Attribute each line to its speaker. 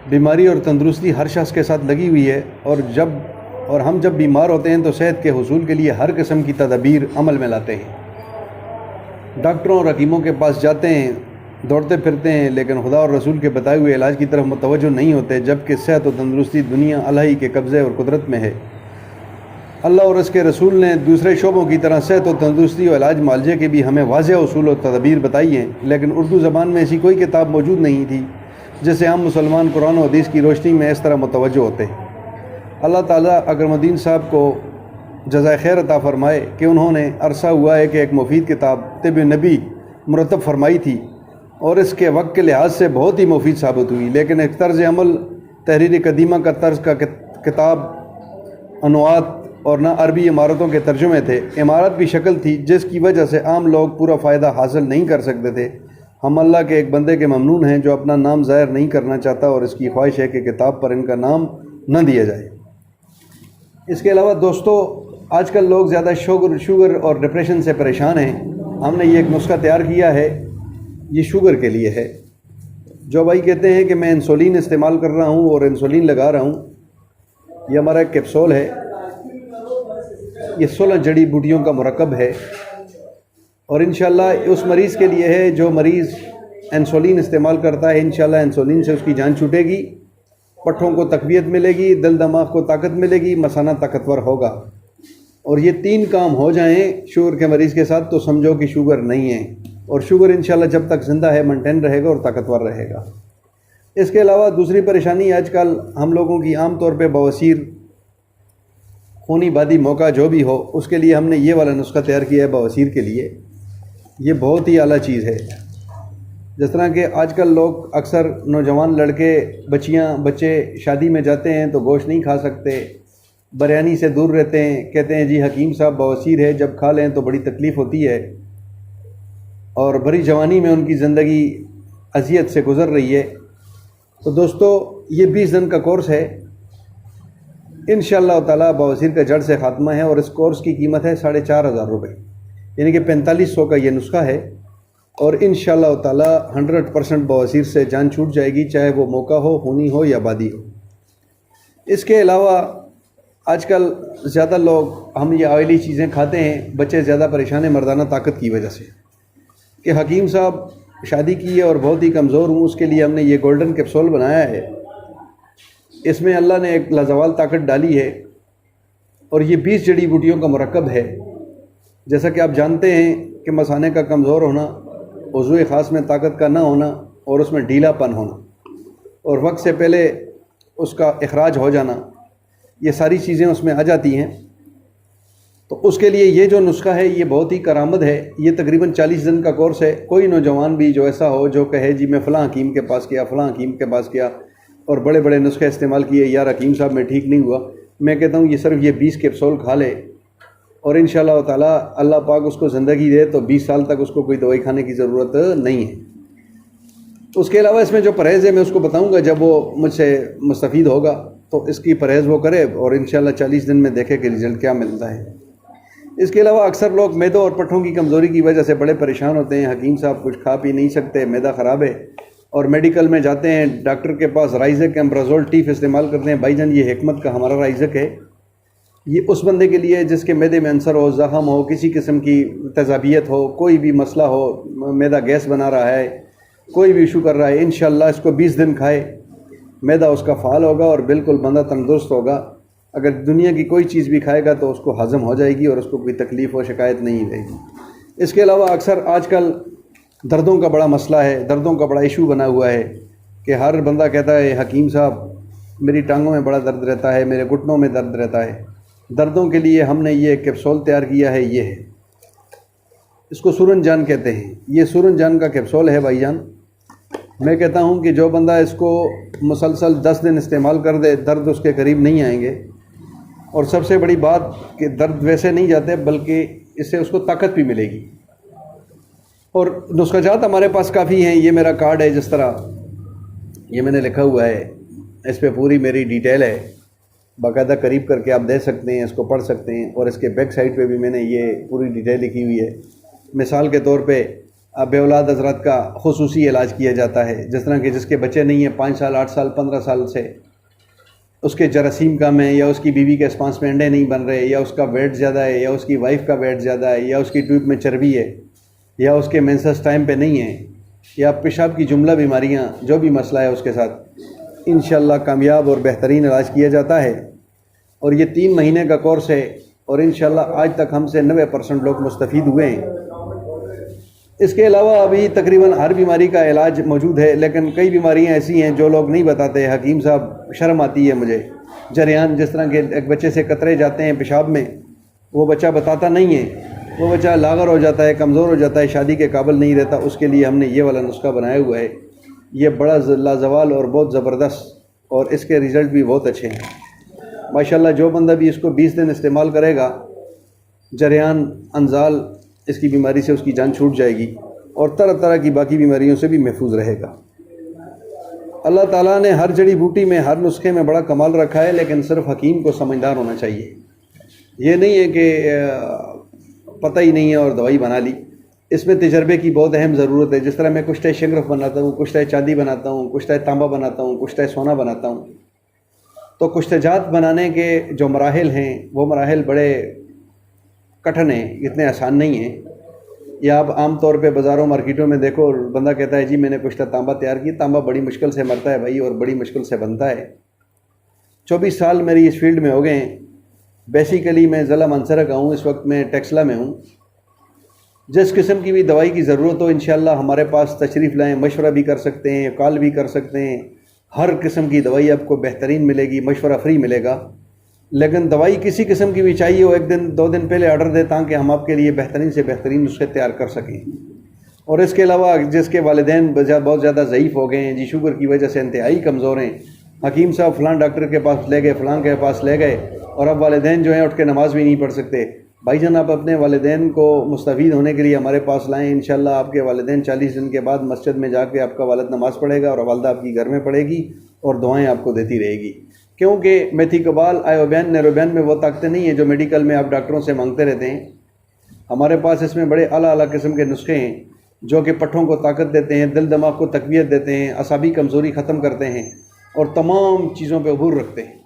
Speaker 1: بیماری اور تندرستی ہر شخص کے ساتھ لگی ہوئی ہے، اور ہم جب بیمار ہوتے ہیں تو صحت کے حصول کے لیے ہر قسم کی تدابیر عمل میں لاتے ہیں، ڈاکٹروں اور حکیموں کے پاس جاتے ہیں، دوڑتے پھرتے ہیں، لیکن خدا اور رسول کے بتائے ہوئے علاج کی طرف متوجہ نہیں ہوتے، جبکہ صحت و تندرستی دنیا اللہ ہی کے قبضے اور قدرت میں ہے۔ اللہ اور اس کے رسول نے دوسرے شعبوں کی طرح صحت و تندرستی و علاج معالجے کے بھی ہمیں واضح اصول و تدابیر بتائی ہیں، لیکن اردو زبان میں ایسی کوئی کتاب موجود نہیں تھی جس سے ہم مسلمان قرآن و حدیث کی روشنی میں اس طرح متوجہ ہوتے ہیں۔ اللہ تعالیٰ اکرم الدین صاحب کو جزائے خیر عطا فرمائے کہ انہوں نے عرصہ ہوا ہے کہ ایک مفید کتاب طب نبی مرتب فرمائی تھی، اور اس کے وقت کے لحاظ سے بہت ہی مفید ثابت ہوئی، لیکن ایک طرز عمل تحریر قدیمہ کا طرز کا کتاب عنوات اور نہ عربی عمارتوں کے ترجمے تھے، عمارت بھی شکل تھی جس کی وجہ سے عام لوگ پورا فائدہ حاصل نہیں کر سکتے تھے۔ ہم اللہ کے ایک بندے کے ممنون ہیں جو اپنا نام ظاہر نہیں کرنا چاہتا، اور اس کی خواہش ہے کہ کتاب پر ان کا نام نہ دیا جائے۔ اس کے علاوہ دوستو، آج کل لوگ زیادہ شوگر اور ڈپریشن سے پریشان ہیں۔ ہم نے یہ ایک نسخہ تیار کیا ہے، یہ شوگر کے لیے ہے۔ جو بھائی کہتے ہیں کہ میں انسولین استعمال کر رہا ہوں اور انسولین لگا رہا ہوں، یہ ہمارا ایک کیپسول ہے، یہ 16 جڑی بوٹیوں کا مرکب ہے، اور انشاءاللہ اس مریض کے لیے ہے جو مریض انسولین استعمال کرتا ہے۔ انشاءاللہ انسولین سے اس کی جان چھوٹے گی، پٹھوں کو تقویت ملے گی، دل دماغ کو طاقت ملے گی، مثانہ طاقتور ہوگا، اور یہ 3 کام ہو جائیں شوگر کے مریض کے ساتھ تو سمجھو کہ شوگر نہیں ہے، اور شوگر انشاءاللہ جب تک زندہ ہے مینٹین رہے گا اور طاقتور رہے گا۔ اس کے علاوہ دوسری پریشانی آج کل ہم لوگوں کی عام طور پہ بواسیر، خونی بادی موقع جو بھی ہو، اس کے لیے ہم نے یہ والا نسخہ تیار کیا ہے بواسیر کے لیے۔ یہ بہت ہی اعلیٰ چیز ہے۔ جس طرح کہ آج کل لوگ اکثر نوجوان لڑکے بچے شادی میں جاتے ہیں تو گوشت نہیں کھا سکتے، بریانی سے دور رہتے ہیں، کہتے ہیں جی حکیم صاحب بواسیر ہے، جب کھا لیں تو بڑی تکلیف ہوتی ہے، اور بڑی جوانی میں ان کی زندگی اذیت سے گزر رہی ہے۔ تو دوستو، یہ 20 دن کا کورس ہے، انشاءاللہ تعالیٰ بواسیر کا جڑ سے خاتمہ ہے، اور اس کورس کی قیمت ہے 4,500 روپے، یعنی کہ 4500 کا یہ نسخہ ہے، اور انشاءاللہ تعالیٰ 100% بواسیر سے جان چھوٹ جائے گی، چاہے وہ موقع ہو، خونی ہو یا بادی ہو۔ اس کے علاوہ آج کل زیادہ لوگ ہم یہ آئلی چیزیں کھاتے ہیں، بچے زیادہ پریشان ہیں مردانہ طاقت کی وجہ سے، کہ حکیم صاحب شادی کی ہے اور بہت ہی کمزور ہوں، اس کے لیے ہم نے یہ گولڈن کیپسول بنایا ہے۔ اس میں اللہ نے ایک لازوال طاقت ڈالی ہے، اور یہ 20 جڑی بوٹیوں کا مرکب ہے۔ جیسا کہ آپ جانتے ہیں کہ مثانے کا کمزور ہونا، عضو خاص میں طاقت کا نہ ہونا، اور اس میں ڈھیلا پن ہونا، اور وقت سے پہلے اس کا اخراج ہو جانا، یہ ساری چیزیں اس میں آ جاتی ہیں۔ تو اس کے لیے یہ جو نسخہ ہے یہ بہت ہی کارآمد ہے۔ یہ تقریباً 40 دن کا کورس ہے۔ کوئی نوجوان بھی جو ایسا ہو جو کہے جی میں فلاں حکیم کے پاس گیا، فلاں حکیم کے پاس گیا، اور بڑے بڑے نسخے استعمال کیے، یار حکیم صاحب میں ٹھیک نہیں ہوا، میں کہتا ہوں یہ صرف یہ 20 کیپسول کھا لے، اور انشاءاللہ تعالیٰ اللہ پاک اس کو زندگی دے تو 20 سال تک اس کو کوئی دوائی کھانے کی ضرورت نہیں ہے۔ اس کے علاوہ اس میں جو پرہیز ہے میں اس کو بتاؤں گا جب وہ مجھ سے مستفید ہوگا، تو اس کی پرہیز وہ کرے، اور انشاءاللہ 40 دن میں دیکھے کہ رزلٹ کیا ملتا ہے۔ اس کے علاوہ اکثر لوگ معدوں اور پٹھوں کی کمزوری کی وجہ سے بڑے پریشان ہوتے ہیں، حکیم صاحب کچھ کھا پی نہیں سکتے، معدہ خراب ہے، اور میڈیکل میں جاتے ہیں، ڈاکٹر کے پاس رائزک امپرازول ٹیف استعمال کرتے ہیں۔ بھائی جان، یہ حکمت کا ہمارا رائزک ہے، یہ اس بندے کے لیے جس کے معدے میں عنصر ہو، زخم ہو، کسی قسم کی تیزابیت ہو، کوئی بھی مسئلہ ہو، معدہ گیس بنا رہا ہے، کوئی بھی ایشو کر رہا ہے، انشاءاللہ اس کو 20 دن کھائے، معدہ اس کا فعال ہوگا اور بالکل بندہ تندرست ہوگا۔ اگر دنیا کی کوئی چیز بھی کھائے گا تو اس کو ہضم ہو جائے گی اور اس کو کوئی تکلیف و شکایت نہیں رہے گی۔ اس کے علاوہ اکثر آج کل دردوں کا بڑا مسئلہ ہے، دردوں کا بڑا ایشو بنا ہوا ہے، کہ ہر بندہ کہتا ہے حکیم صاحب میری ٹانگوں میں بڑا درد رہتا ہے، میرے گھٹنوں میں درد رہتا ہے۔ دردوں کے لیے ہم نے یہ کیپسول تیار کیا ہے، یہ ہے، اس کو سورن جان کہتے ہیں، یہ سورن جان کا کیپسول ہے بھائی جان۔ میں کہتا ہوں کہ جو بندہ اس کو مسلسل 10 دن استعمال کر دے، درد اس کے قریب نہیں آئیں گے، اور سب سے بڑی بات کہ درد ویسے نہیں جاتے بلکہ اس سے اس کو طاقت بھی ملے گی۔ اور نسخہ جات ہمارے پاس کافی ہیں، یہ میرا کارڈ ہے، جس طرح یہ میں نے لکھا ہوا ہے، اس پہ پوری میری ڈیٹیل ہے، باقاعدہ قریب کر کے آپ دے سکتے ہیں، اس کو پڑھ سکتے ہیں، اور اس کے بیک سائڈ پہ بھی میں نے یہ پوری ڈیٹیل لکھی ہوئی ہے۔ مثال کے طور پہ بے اولاد حضرات کا خصوصی علاج کیا جاتا ہے، جس طرح کہ جس کے بچے نہیں ہیں 5 سال 8 سال 15 سال سے، اس کے جراثیم کم ہیں، یا اس کی بیوی کے اسپانس میں انڈے نہیں بن رہے، یا اس کا ویٹ زیادہ ہے، یا اس کی وائف کا ویٹ زیادہ ہے، یا اس کی ٹیوب میں چربی ہے، یا اس کے مینسس ٹائم پہ نہیں ہیں، یا پیشاب کی جملہ بیماریاں، جو بھی مسئلہ ہے اس کے ساتھ انشاءاللہ کامیاب اور بہترین علاج کیا جاتا ہے۔ اور یہ 3 مہینے کا کورس ہے، اور انشاءاللہ آج تک ہم سے 90% لوگ مستفید ہوئے ہیں۔ اس کے علاوہ ابھی تقریباً ہر بیماری کا علاج موجود ہے، لیکن کئی بیماریاں ایسی ہیں جو لوگ نہیں بتاتے۔ حکیم صاحب شرم آتی ہے مجھے، جریان جس طرح کہ ایک بچے سے قطرے جاتے ہیں پیشاب میں، وہ بچہ بتاتا نہیں ہے، وہ بچہ لاغر ہو جاتا ہے، کمزور ہو جاتا ہے، شادی کے قابل نہیں رہتا۔ اس کے لیے ہم نے یہ والا نسخہ بنایا ہوا ہے، یہ بڑا لازوال اور بہت زبردست، اور اس کے رزلٹ بھی بہت اچھے ہیں ماشاءاللہ۔ جو بندہ بھی اس کو 20 دن استعمال کرے گا، جریان انزال اس کی بیماری سے اس کی جان چھوٹ جائے گی، اور طرح طرح کی باقی بیماریوں سے بھی محفوظ رہے گا۔ اللہ تعالیٰ نے ہر جڑی بوٹی میں، ہر نسخے میں بڑا کمال رکھا ہے، لیکن صرف حکیم کو سمجھدار ہونا چاہیے۔ یہ نہیں ہے کہ پتہ ہی نہیں ہے اور دوائی بنا لی، اس میں تجربے کی بہت اہم ضرورت ہے۔ جس طرح میں کشتہ شنگرف بناتا ہوں، کشتہ چاندی بناتا ہوں، کشتہ تانبا بناتا ہوں، کشتہ سونا بناتا ہوں، تو کشتہ جات بنانے کے جو مراحل ہیں وہ مراحل بڑے کٹھن ہیں، اتنے آسان نہیں ہیں۔ یا آپ عام طور پہ بازاروں مارکیٹوں میں دیکھو، بندہ کہتا ہے جی میں نے کشتہ تانبا تیار کی، تانبا بڑی مشکل سے مرتا ہے بھائی، اور بڑی مشکل سے بنتا ہے۔ 24 سال میری اس فیلڈ میں ہو گئے ہیں۔ بیسیکلی میں ضلع مانسہرہ کا ہوں، اس وقت میں ٹیکسلا میں ہوں۔ جس قسم کی بھی دوائی کی ضرورت ہو انشاءاللہ ہمارے پاس تشریف لائیں، مشورہ بھی کر سکتے ہیں، کال بھی کر سکتے ہیں۔ ہر قسم کی دوائی آپ کو بہترین ملے گی، مشورہ فری ملے گا۔ لیکن دوائی کسی قسم کی بھی چاہیے ہو، 1 دن 2 دن پہلے آرڈر دیں تاکہ ہم آپ کے لیے بہترین سے بہترین نسخے تیار کر سکیں۔ اور اس کے علاوہ جس کے والدین بہت زیادہ ضعیف ہو گئے ہیں جی، شوگر کی وجہ سے انتہائی کمزور ہیں، حکیم صاحب فلاں ڈاکٹر کے پاس لے گئے، فلاں کے پاس لے گئے، اور اب والدین جو ہیں اٹھ کے نماز بھی نہیں پڑھ سکتے، بھائی جان آپ اپنے والدین کو مستفید ہونے کے لیے ہمارے پاس لائیں۔ انشاءاللہ آپ کے والدین 40 دن کے بعد مسجد میں جا کے آپ کا والد نماز پڑھے گا، اور والدہ آپ کی گھر میں پڑھے گی اور دعائیں آپ کو دیتی رہے گی۔ کیونکہ میتھیکوبال، آیوبین، نیروبین میں وہ طاقتیں نہیں ہیں جو میڈیکل میں آپ ڈاکٹروں سے مانگتے رہتے ہیں۔ ہمارے پاس اس میں بڑے اعلیٰ قسم کے نسخے ہیں جو کہ پٹھوں کو طاقت دیتے ہیں، دل دماغ کو تقویت دیتے ہیں، اعصابی کمزوری ختم کرتے ہیں، اور تمام چیزوں پہ عبور رکھتے ہیں۔